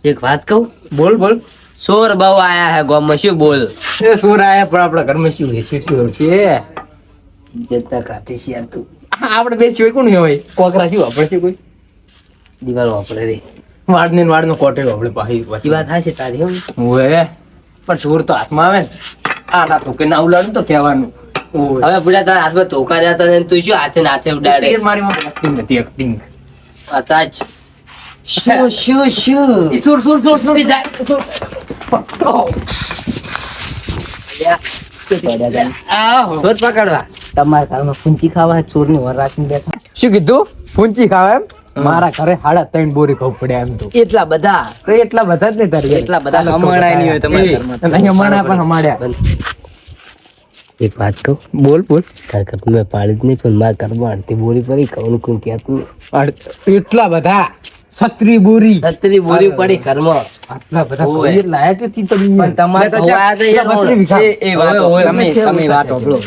એક વાત કહું? બોલ બોલ. સોર બહુ આયા હે ગામમાં, શું બોલ? એ સોર આયા પણ આપણા ઘરમાં શું છે? જતા કાઢી છે યાર તું. આપણે બે સિવાય કોણ હોય? કોકરા શું આપણે છે કોઈ? દિવાલ વાપરે રે. વાડ ને વાડ નો કોટેલો આપણે પાહી ઈ વાત થાય છે તારી હો. ઓએ પણ સોર તો હાથમાં આવે ને. આ ના તો કે ના ઉલાડું તો કહેવાનું. હવે પૂરા તારા હાથમાં ધોકા જતા ને તું શું હાથે નાથે ઉડાડે? તીર મારી માં એક્ટિંગ નથી એક્ટિંગ. અતાજ શું ઈ સોર જાય. ચોર પકડવા તમારા ઘરમાં ફૂંચી ખાવા ચોરની વર રાખીને બેઠા. શું કીધું? ફૂંચી ખાવા એમ? મારા ઘરે 3.5 બોરી ઘઉં પડ્યા એમ તો. એટલા બધા તો એટલા બધા જ નહીં તારી. એટલા બધા હમાડાય નહીં હોય તમારા ઘરમાં. નહીં હમાડા પણ હમાડ્યા. એક વાત કહું? બોલ બોલ. તાર ઘર મેં પાડી જ નહીં પણ મારા ઘરમાં અડધી બોરી પડી કહું કોણ કહેતું. એટલા બધા 36 બોરી. 36 બોરી પડી ઘરમાં. આટલા બધા ઓય. કોઈએ લાયા છે તી તમે. પણ તમારે તો હોયા તો યાર બત્રી વીઘા. એ વાત ઓય, ઓય, તમે વાત સાંભળો.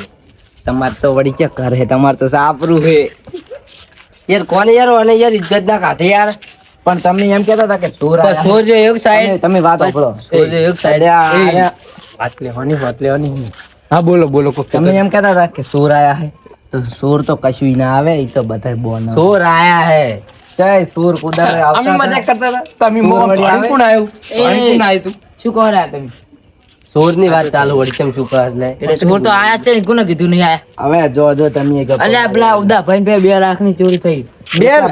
તમારે તો વળી ચેક કરે, તમારે તો સાપરું છે યાર. કોને યાર અને યાર ઇજ્જત ના કાઢે યાર. પણ તમે એમ કહેતા હતા કે ચોર આયા. સોર જો એક સાઈડ, તમે વાત સાંભળો. સોર જો એક સાઈડ. વાત લેવાની. હા બોલો બોલો. તમે એમ કહેતા હતા કે ચોર આયા હે, તો ચોર તો કશું ના આવે, એ તો બધા બોન સોર આયા હે. ચાય ચોર કુદાડે આવતા અમે મજાક કરતા હતા. તમે ચોર વળી આવે? કોણ આવ્યું? પાણી કોણ આવ્યું તું? શું કહો રહ્યા તમે? સોર ની વાત ચાલુ વળી કેમ શું કરે એટલે? એટલે ચોર તો આયા છે, કોને કીધું નહીં આયા? હવે જો તમે અલ્યા પેલા ઉદા ભાઈ 2 લાખની ચોરી થઈ.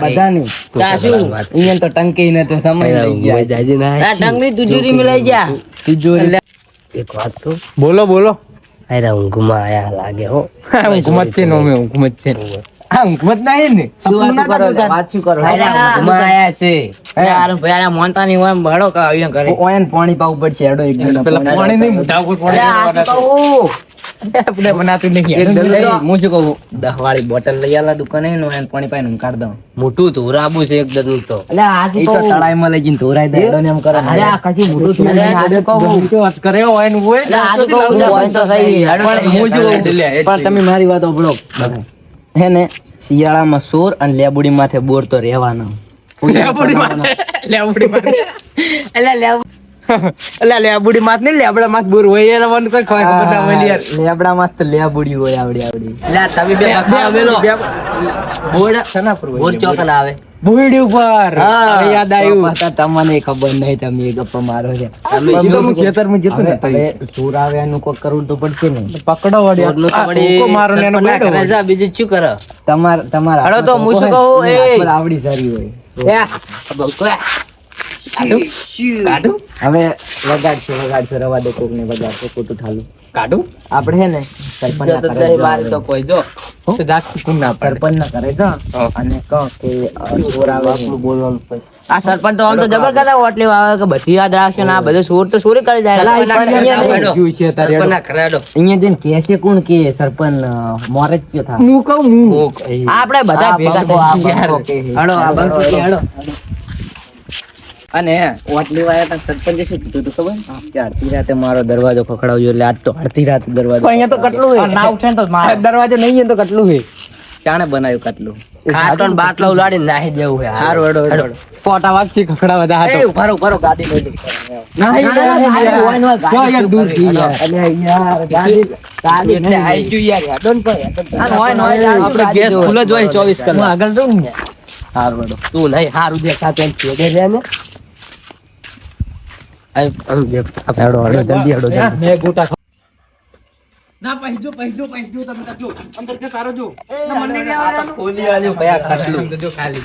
બધાની શું અહીંયા તો ટંકી ને તો સમય લઈ ગયા. જાજી ના આ ટંકની તિજોરી મિલાઈ ગયા. તિજોરી. એક વાત કહું? બોલો. અરે ઊંઘમાં આયા લાગે હો. ઊંઘમત છે નો મે ઊંઘમત છે. હા ઊંઘમત નહીં ને. શું વાત કરો? વાત શું કરો? અરે ઊંઘમાં આયા છે. યાર ભાઈ આ મોનતા ની હોય ભડો કા અહીંયા કરે. ઓયન પાણી પાવું પડશે હેડો એક જણ. પેલા પાણી નહીં મોઢા ઉપર પાણી આપણે બનાતું નહીં. હું શું કહું, 10 વાળી બોટલ લઈ આલા દુકાને ને ઓયન પાણી પાઈને હું કાઢ દઉં. મોટું ધોરાબુ છે એકદમ નું તો. એટલે આ તો તળાઈમાં લઈ જઈને ધોરાઈ દે હેડો ને એમ કરે. અરે આ કશું મોટું થોડું નહીં. આ તો કહું વાત કરે હોય ને હોય. એટલે આ તો કહું હોય તો સહી. હેડો પણ હું શું કહું? પણ તમે મારી વાત સાંભળો. હે ને શિયાળામાં સોર અને લેબુડી માથે બોર તો રહેવાનો. લેબુડી માથ નહીં, લેબડા માથ બોર હોય એ રવાનું કોઈ ખબર ના હોય યાર. લેબડા માં તો લેબુડી હોય આવડી. એટલે તમે બે બખાડો મેલો. બોર્ડ સના પર હોય. બોર ચોકન આવે. ભૂંડી ઉપર. હા. હવે યાદ આવ્યું. પાછા તમને ખબર નહીં, તમે એ ગપ્પા મારો છે. તમે આમ તો હું ખેતરમાં જતો ને તો હવે ચોર આવે એનું કોઈ કરવું તો પડશે ને. પકડો વળી. બોરનું તો આ વળી ભૂકો મારો ને એનો સરપંચના બેડો ઘરે હોય. જા, બીજું શું કરે? તમારા હેડો તો હું શું હાથમાં કહું? એ. હાથમાં આવડી સારી હોય. કાઢું? હવે વગાડશો રવા દે, કોક ને વગાડશો ખોટું ઠાલું. કાઢું? આપણે હે ને સરપંચ ના ઘરે મારે તો કોઈ જો તો દાખલ કોણ ના પાડે? સરપંચ ના ઘરે જા હા. અને કહો કે ચોર આવે આપણું બોલવાનું પછી. આ સરપંચ તો આમ તો જબર કરતા વોટ લેવા આવે કે બધી યાદ રાખશે ને આ બધું ચોર તો ચોરી કરી જાય. સરપંચના ઘરે અહીંયા હેડો. જોઈ છે તારે. સરપંચના ઘરે હેડો. અહીંયા જઈને કહેશે કોણ કે સરપંચ મોરે જ કયો થા. હું કહું હું. આપણે બધા આ ભેગા બંકો, આ થઈને બંકો કે. હેડો, આ બંકો કે હેડો. અને વોટ લેવા આવ્યા તા સરપંચે શું કીધું તું ખબર? કે અડધી રાતે મારો દરવાજો ખખડાવજો. એટલે આજ તો અડધી રાતે દરવાજો. પણ અહીંયા તો કેટલું આ હોય ના ઉઠે ને તો આ દરવાજો નહીં હોય તો કેટલું છે? ચાણે બનાવ્યું કેટલું. ખાટલો ને બાટલો ઉલાડીને નાહી દેવું છે. હારું હેડો હેડો. ફોટા વાગશી ખખડા બધા હાથો. ઉભારો ગાડી લઈ લે. નહીં, જો યાર દૂર થી યાર. અલે યાર ગાડી એટલે આઈ ગયું યાર. હેડો ને ભાઈ, હેડો ને. આપણે ગેસ ફૂલ જ હોય 24 હું કલાક. આગળ જાઉં ને. હારું હેડો. તું નહીં હારું દેખાતું એમ છેડે લે ને. આમ દેખ. હેડો હેડો જલ્દી હેડો જલ્દી. મેં ગોટા ખોલી આલ્યું ભાઈ આ ખાટલું. જો ખાલી.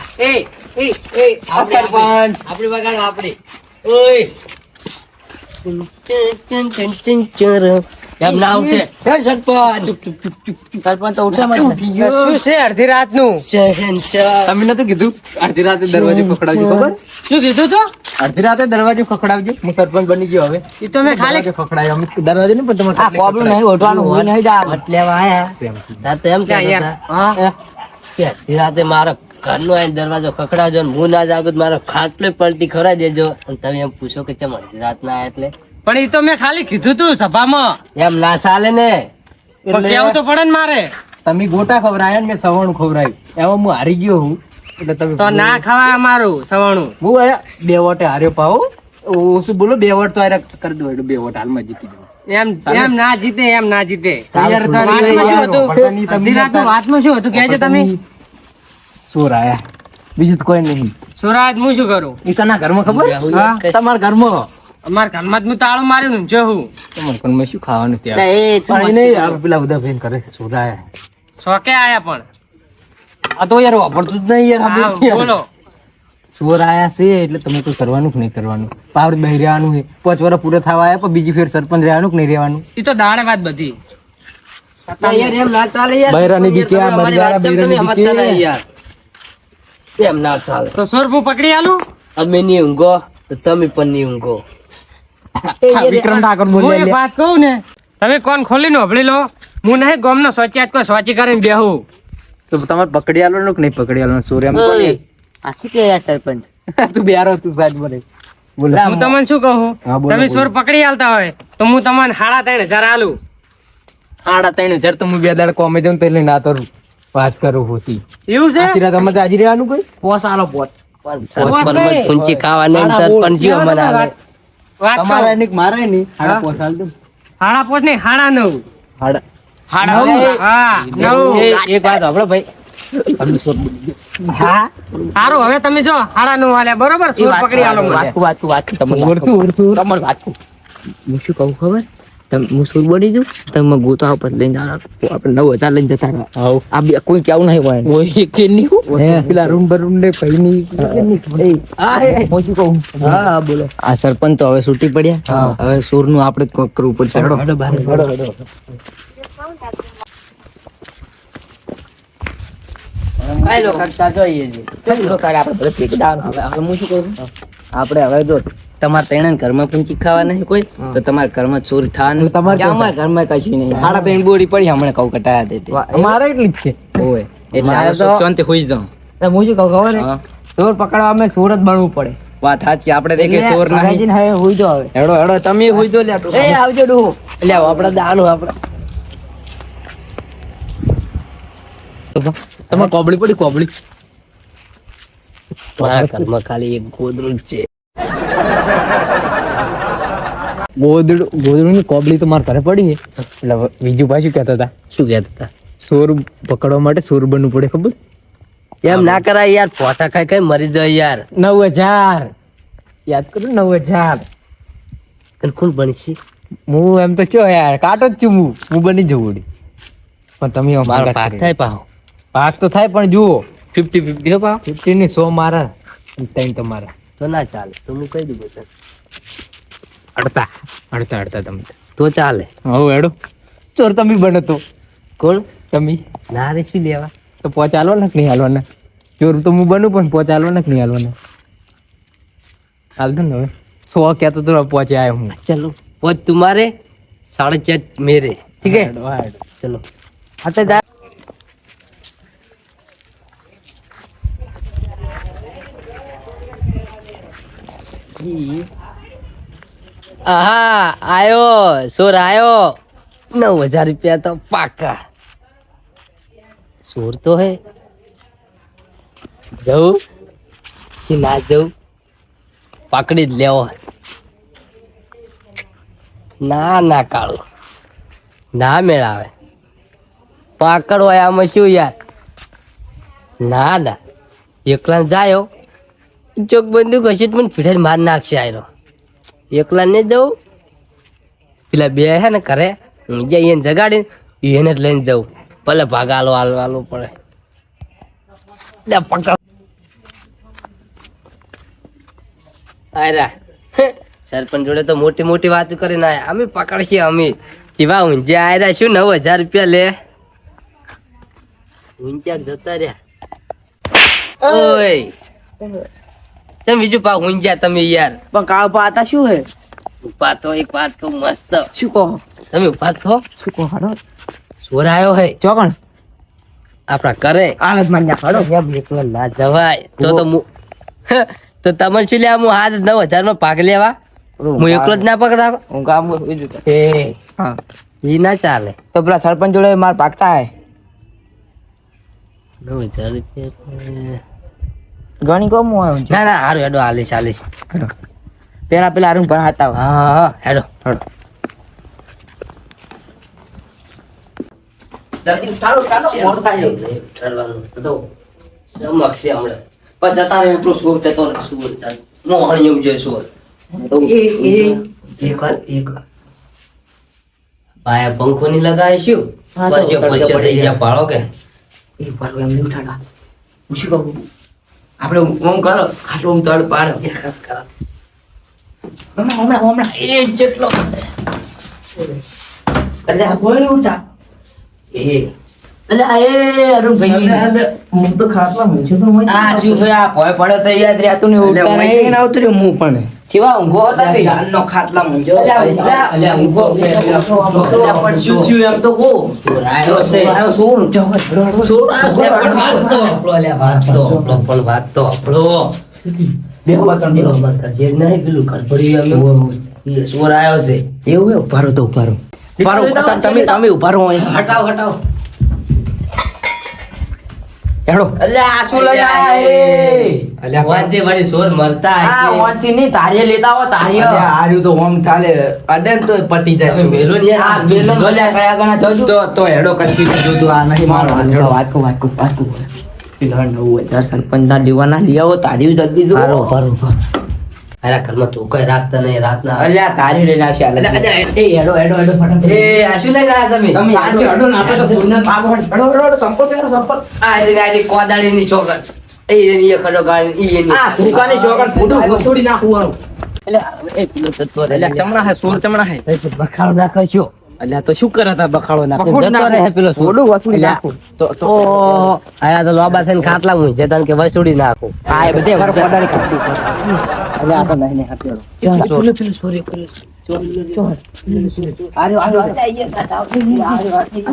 આ સરપંચ આપણી વગાડો આપણી. ઓય એમ ના ઉઠે. હે સરપંચ. સરપંચ તો ઉઠે શું છે અડધી રાતનું? શહેનશાહ. તમે નતું કીધું અડધી રાતે દરવાજો ખખડાવજો? ખબર શું કીધું તો અડધી રાતે દરવાજો ખખડાવજો. હું સરપંચ બની ગયો હવે. એ તો મેં ખાલી દરવાજો ખખડાયો. અમે દરવાજો નહીં પણ તમારે આ કોબલું નહીં ઓઢવાનું હોય નહીં જા વટ લેવા આયા. તા તો એમ કહેતા હતા હા કે અડધી રાતે મારો ઘરનો આઈને દરવાજો ખખડાવજો ને હું ના જાગું તો મારો ખાટલો પલટી ખવડાવી દેજો. અને તમે એમ પૂછો કે ચમ અડધી રાત ના આયા એટલે પણ એ તો મેં ખાલી કીધું તું સભામાં એમ ના ચાલે ને. પણ કેવું તો પડે ને મારે. તમે ગોટા ખવડાયા ને મેં સવાણું ખવડાવ્યું. એમાં હું હારી ગયો હું. એટલે તમે તો ના ખવાય અમારું સવાણું. હું આયા 2 વોટે હાર્યો પાવ. ઓછું બોલો, 2 વોટ તો આયરા કરી દો, 2 વોટ હાલમાં જીતી જાઓ. એમ ના જીતે, એમ ના જીતે. યાર, તારી વાતમાં શું યાર, હતું? પડતા નહીં તમે અડધી રાતનું વાતમાં શું હતું કહેજો તમે. ચોર આયા, બીજું તો કોઈ નહીં. સોરાજ હું શું કરું? ઈ કના ઘરમાં ખબર? હા. તમારા ઘરમાં. અમારા ઘરમાં જ હું તાળું માર્યું ને જો હું તમારા ઘરમાં શું ખાવાનું ત્યાં? એટલે એ શું પણ ઈ નહીં, આ પેલા બધા ભાઈને કરે ચોર આયા. શોકે આયા પણ. આ તો યાર વાપરતું જ નહીં યાર, આ હા, બધું યાર. બોલો. ચોર આયા છે એટલે તમે કોઈ કરવાનું કે નહીં કરવાનું? પાવર બહી રહેવાનું છે, 5 વર્ષ પૂરા થવા આયા પણ બીજી ફેર સરપંચ રહેવાનું કે નહીં રહેવાનું? ઈ તો દાડે વાત બધી. યાર એમ ના ચાલે યાર. બૈરાની બીકે આ અમારી બૈરા વાત ચમ તમે બૈરાની બીકે. સમજતા નહીં યાર. એમ ના ચાલે. તો સોરપું પકડી આલું. અમે નહીં ઊંઘો તો તમે પણ નહીં ઊંઘો. વિક્રમ ઠાકોર હું બોલે એક વાત કહું ને, તમે કોણ ખોલીને હોભળી લો. હું નહીં ગોમનો સોચ્યાત કોઈ સોચી કરીને બેહું. તો તમારે પકડી આલો કે નહીં પકડી આલો? ચોર એમ ઓય. આ શું કે યાર સરપંચ? તું બેરો તું સાજ બોલે. બોલે. હું તમને શું કહું, હા, બોલો, તમે બોલો. સોર પકડી આલતા હોય તો હું તમને 3,500 આલું. 3,500 તો હું 2 દાડા કોમે જાઉં તો એટલે ના તો વાત કરું હોતી. એવું છે? આશીર્વાદ અમારે હાજરી રહેવાનું કોઈ? પોસ આલો પોસ. સરપંચ પૂંચી ખાવા નહીં, સરપંચ જીવો મને હાલે. વાત તમારે કહું. નહીં મારે નહીં. હા. હાડા પોસાલ દઉં. 5.5 નહીં 9.5. હાડા. હા 9. એક વાત સાંભળો ભાઈ. હા સારું, હવે તમે જો 9.5 આલ્યા બરોબર. સોર પકડી આલો મને. ચોર ચોર ચોર. હું શું કહું ખબર? હું સુર બની જઉં તમે ગોતો આવો પછી લઈને જાવ આપણે 9,000 લઈને જતા રહો. હાઉ. આ બે કોઈ કેવું નહીં હોય કોઈ કે નહીં હો. હે, પેલા રૂમ બરૂમ ને પૈની હું શું કહું? હા બોલો. આ સરપંચ તો હવે છૂટી પડ્યા. હા. હવે સુર નું આપણે જ કોક કરવું પડશે. હેડો. કાંઈ નો ખર્ચા જોઈએ છે. ચલો કાલે આપણે બધા ભેગા દાવાનું. હવે હું શું કહું? આપણે હવે જો તમારા ત્રણેય ઘરમાં પૂંચી ખાવા નહીં કોઈ તો તમારા ઘરમાં ચોરી થવાની. એટલે તમારે કે અમારા ઘરમાં કશું નહીં. 3.5 બોરી પડી હમણાં કહું કટાયા દેતી. અમારે એટલી જ છે. ઓય એટલે મારે હવે તો- સુખ શાંતિ હોઈ જાઉં. હું શું કહું ખબર હા. સોર પકડવા અમે સોર જ બનવું પડે. વાત સાચી, આપણે દેખે ચોર નહીં. હવે હોઈ જો હવે. હેડો હેડો તમે હોઈ જો લે આટલું. એ આવજો ડોહો. એટલે આપણે દાનું આપણે તમારે કોબળી પડી કોબળી. મારા ઘરમાં ખાલી એક ગોદડું જ છે. ગોદડું ની કોબળી તો મારા ઘરે પડી છે. એટલે બીજું પાછું કહેતા હતા શું કહેતા હતા? ચોર પકડવા માટે ચોર બનવું પડે ખબર? એમ ના કરાય યાર, પોટા ખાઈ ખાઈ મરી જાય યાર. 9,000 યાદ કરો 9,000. અને કોણ બનશે? હું એમ તો ચો યાર કાટો જ છું હું બની જવું વળી. પણ તમે આમ મારો ભેગા ભાગ કરી. થાય પાહો. ભાગ તો થાય પણ જુઓ 50-50 હો પાહો. 50 ની 100 મારા અને 3 તમારા. તો ના ચાલે, તો હું કહી દઉં બધા. અડતા તમે તો ચાલે. હવે હેડો ચોર તમે બનો તો કોણ? તમે ના રે શું લેવા? તો પોચ હાલવાના કે નહીં હાલવાના? ચોર તો હું બનું પણ પોચ હાલવાના કે નહીં હાલવાના? હાલ દો ને હવે 100 કહેતો તો પોચે આવ્યો હું. चलो वो तुम्हारे 4.5 मेरे, ठीक है? હેડો, હેડો. चलो आते जा. आहा आयो सोर आयो. 9,000 रुपया तो पाका. सोर तो है. जाऊ कि ना जाऊ? પકડી જ લેવો. ના ના કાળું ના મેળાવે. પાકડ હોય આમાં શું યાર? ના ના એકલા જાયો ચોક બંદૂક હશે તો મને પીઠે માર નાખશે આયરો. એકલા ને જવું, પેલા બે હે ને કરે જઈને જગાડીને એને જ લઈને જવું. ભલે ભાગાલો હાલવાલો પડે. લે પકડ. આયરા સરપંચ જોડે તો મોટી મોટી વાતો કરીને આયા. અમે પકડશે અમે જેવા ઊંઝા આયરા. શું 9,000 રૂપિયા લે? ઊંઝા જતા રહ્યા. ઓય તમે બીજું પા ઊંઝા તમે યાર. પણ કાળ પાતા શું હે? ઉભા તો એક વાત કહું મસ્ત. શું કહો? તમે ઉભા થો. શું કહો? હાડો સોર આવ્યો હે ચોકણ આપણા કરે. આનંદ માન્યા હાડો. એમ એકલા ના જવાય. તો તમને શું લેવા? હું હાથ 9,000 નો ભાગ લેવા હું એકલો જ ના પકડાવ? હું કામ કરું છું. એ હા ઈ ના ચાલે. તો પેલા સરપંચ જોડે માર પાકતા હે 9,000 રૂપિયા. ઘણી કોમ હું આવ્યો છું. ના ના હારું હેડો હાલીશ હાલીશ. પેલા અરુણ ભણાતા હોય. હા હા હેડો ઠરવાનું બધો સમક્ષ છે હમણાં પણ જતા રહે આપણો સુર જતો રહે સુર ચાલ મોહણીયું જે સુર એક ભાઈ પંખો ની લગાય શું હા, તો પછી પડશે, પડશે થઈ પડી ગયા પાડો કે આપણે ઓમ કરો ખાટલો તળ પાડો હમણાં એ જેટલો એટલે આ બોલ ઉઠા એ એટલે આ એ અરુણભાઈ હું તો ખાટલા મૂછે તો હોય આ શું છે આ ભય પડ્યો તો યાદ રહેતું ને ઉઠતા નહીં આવતો રહ્યો હું પણ કેવા ઊંઘો હતા બે જાનનો ખાટલા મૂંઝો અલ્યા ઊંઘો પણ શું થયું એમ તો કહો સુર આવ્યો છે સુર આવ્યો છે પણ વાગતો આપણો અલ્યા વાગતો આપણો પણ વાગતો આપણો બે બકન પેલો અમાર ઘર જે નહીં પેલું ઘર પડ્યું અમે એ સુર આવ્યો છે એવું હે ઉભારો તો ઉભારો તમે ઉભારો હટાવ હટાવ હેડો એટલે આ શું લઈ અલ્યા વાંચે વળી સોર મરતા આ હશે. વાંચી ની તારીએ લેતા હો તારીએ આર્યું તો ઓમ ચાલે અડે ને તો પટી તમે જાય મેલો ને યાર, આ બેલો મેલો લ્યા. કયા ગણા જજો તો હેડો કચ્છી કીધું તું આ નહીં મારો હેડો વાતકો પેલા 9000 સરપંચ ના લેવાના લઈ આવો તારી જલ્દી જો અરે ઘરમાં તું કઈ રાખતા નહીં રાતના અલ્યા તારી લઈને આવશે એ હેડો ફટાફટ એ આ શું લઈને આવ્યા તમે સાચી હેડો ના આપણે તો સુનન પાપ હેડો સંપલ પહેરો સંપલ આ એની કોદાળીની છોકર એ એની ખડો ગાળી ઈ એની આ દુકાની શોકર ફૂટું ઘસોડી નાખવાનું એટલે એ પેલો તત્વ એટલે ચમડા હે સોર ચમડા હે બખાડો નાખશો અલ્યા તો શું કરતા બખાડો નાખો જતો રહે પેલો સોર. થોડું વસૂલી નાખું તો ઓહો, આયા તો લોબા થઈને ખાટલા હું જે તને કે વસૂડી નાખું આ એ બધે મારો પડાડી કાઢતી એટલે આ તો નહીં હાથેડો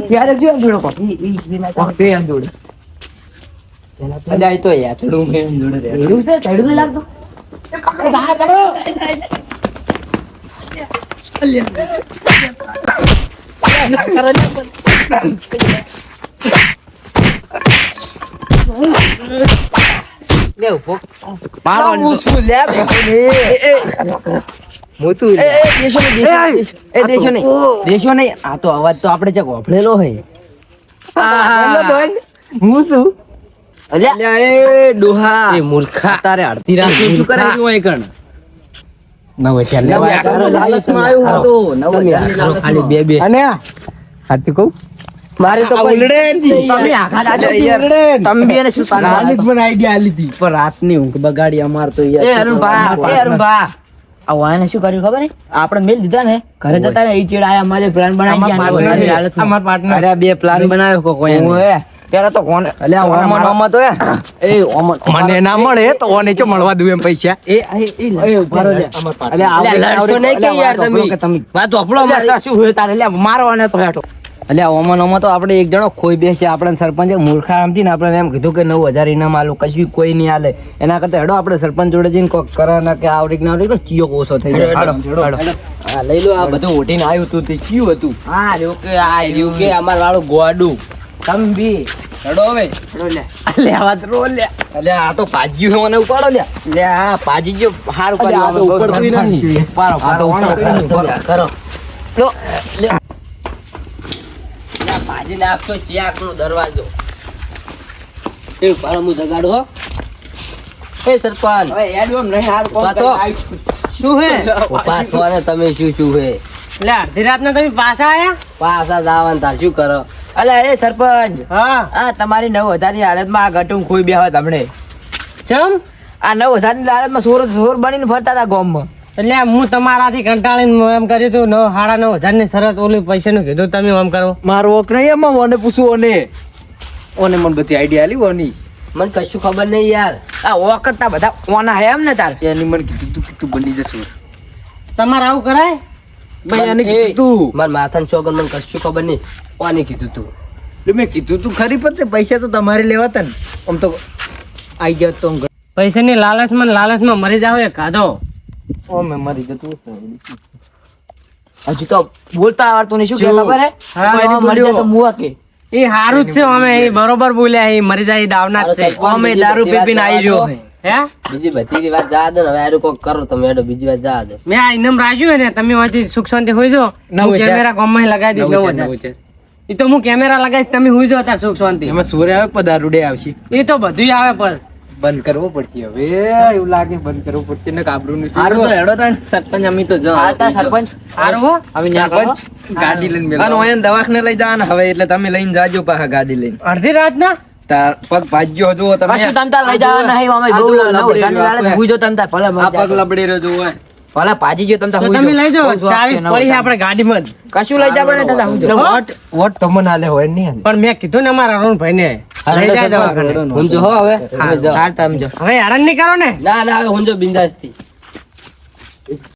ત્યારે જો એમ જોડો વખતે એમ જોડે અલ્યા એ તો યાતડું મેં એમ જોડે એવું છે ચડું નહીં લાગતો લે ઉભો મારવાનું શું લે મોતું દેશો નહીં આ તો અવાજ તો આપણે જે ગોફળેલો હોય હું શું અલ્યા એ ડોહા એ મૂર્ખા તારે અડધી રાત શું કરે છે ઓય કણ ખાલી બે બે અને હાથી કહું મારે તો કોઈ તમે બી એને શું રાની પણ આઈડિયા આલી હતી પણ રાતની ઊંઘ બગાડી અમાર તો યાર આ વાયને શું કર્યું ખબર હે આપણે મેલ દીધા ને ઘરે જતા ને ઈ ચેડ આયા અમારે પ્લાન બનાવી ગયા અમાર પાર્ટનર અરે બે પ્લાન બનાવ્યો કો કોઈ ત્યારે તો કોણ અલ્યા ઓમન ઓમન તો એ ઓમન મને ના મળે તો ઓને ચો મળવા દઉં એમ પૈસા એ ઉભારો લે અલ્યા લડશો નહીં કે યાર તમે વાત વાપરો શું હોય તારે લે મારો અને તો હેઠો અલ્યા ઓમન ઓમન તો આપણે એક જણો ખોઈ બેસે આપણે સરપંચે મૂર્ખા આમથી ને આપણે એમ કીધું કે 9000 ઇનામ આલું કશું કોઈ નહીં આલે એના કરતા હેડો આપણે સરપંચ જોડે જઈને કોક કરાના કે આવડીક ના આવડીક તો ચિયો ઓછો થઈ જાય હા લઈ લો આ બધું ઓટીને આવ્યું તું તે કયું હતું હા રહ્યો કે આ રહ્યું કે અમાર વાળું ગોડું તંબી હેડો હવે લે લે આવાજ રો લે અલ્યા આ તો પાજ્યું છે મને ઉપાડો લે લે આ પાજી ગયો હાર ઉપાડ્યો આ તો ઉપડતું નહીં પારો પારો કરો લો લે ભાજી નાખશો ચિયાક નો દરવાજો એ પાડો હું જગાડું હો એ સરપંચ હવે એડવમ નહીં હાર કોમ પાછો. શું હે પાછો ને તમે શું શું હે લે અડધી રાતના તમે પાછા આયા પાછા જવાનું તાર શું કરો અલ્યા એ સરપંચ હા આ તમારી 9000 ની હાલતમાં આ ગટું ખોઈ બેહવા તમને ચમ આ 9000 ની હાલતમાં સોર બનીને ફરતા હતા ગામમાં એટલે હું તમારાથી કંટાળીને એમ કર્યું તું 9,500 ની શરત ઓલી પૈસાનું કીધું તમે એમ કરો મારો વોક નહીં એમાં ઓને પૂછું ઓને મને બધી આઈડિયા આલી ઓની મને કશું ખબર નહીં યાર આ વખત બધા ઓના હે એમ ને તાર એની મને કીધું તું કે તું બની જશો તમારે આવું કરાય ભાઈ એને એ, કીધું તું મારા માથાનું ચોગર મને કશું ખબર નહીં કોને કીધું તું એટલે મેં કીધું તું ખરી પણ તે પૈસા તો તમારે લેવાતા ને આમ તો આઈ ગયા તો પૈસાની લાલચમાં મરી જાવ એ કાઢો ઓ મેં મરી જતું હજુ તો બોલતા આવડતું નહીં શું કે ખબર હે હા, હા, મરી જાય તો મુવા કે એ હારું જ છે અમે એ બરોબર બોલ્યા એ મરી જાય એ દાવના જ છે અમે દારૂ પી પીને આવી રહ્યો હે બીજી બધી વાત જા દો ને હવે આરું કોક કરો તમે હેડો બીજી વાત જા દો મેં આ ઇનામ રાખ્યું હોય ને તમે હોયથી સુખ શાંતિ હોઈ જો નવ હજાર. કેમેરા ગામમાં લગાવી દઈશ 9,000. એ તો હું કેમેરા લગાવીશ તમે હોઈ જાઓ ત્યાં સુખ શાંતિ એમાં સૂર્ય આવે કે દારૂડે આવશે એ તો બધું આવે પણ બંધ કરવો પડશે હવે એવું લાગે બંધ કરવું પડશે ને કાબરું હારું તો હેડો તાણ સરપંચ અમે તો જો સરપંચ સારું હો અમે ન્યા ગાડી લઈને અને ઓયન દવાખાને લઈ જવાના હવે એટલે તમે લઈને જાજો પાછા ગાડી લઈને અડધી રાતના તાર પગ ભાજ્યો જુઓ તમે કશું તમ તાર લઈ જવા નહીં અમે આ તો બહુ લબડી જાની લાલે રહ્યું હુઈ જો તમ તાર ભલે આ મજા પગ લબડી રહ્યો જુઓ ભલે ભાજી જો તમ તાર તો હુઈ તમે જો લઈ જાઓ ચાવી પડી છે આપણે ગાડીમાં જ. કશું લઈ જવા નહીં તમ તાર હુઈ જો વોટ તમને આલે હોય નહીં પણ મેં કીધું ને અમારા અરુણભાઈ ને લઈ જાય દવાખાને. હું જો હો હવે તમે જાઓ. સાર તમ જો હવે હેરાન નહીં કરો ને ના ના હવે હું જો બિંદાસ થી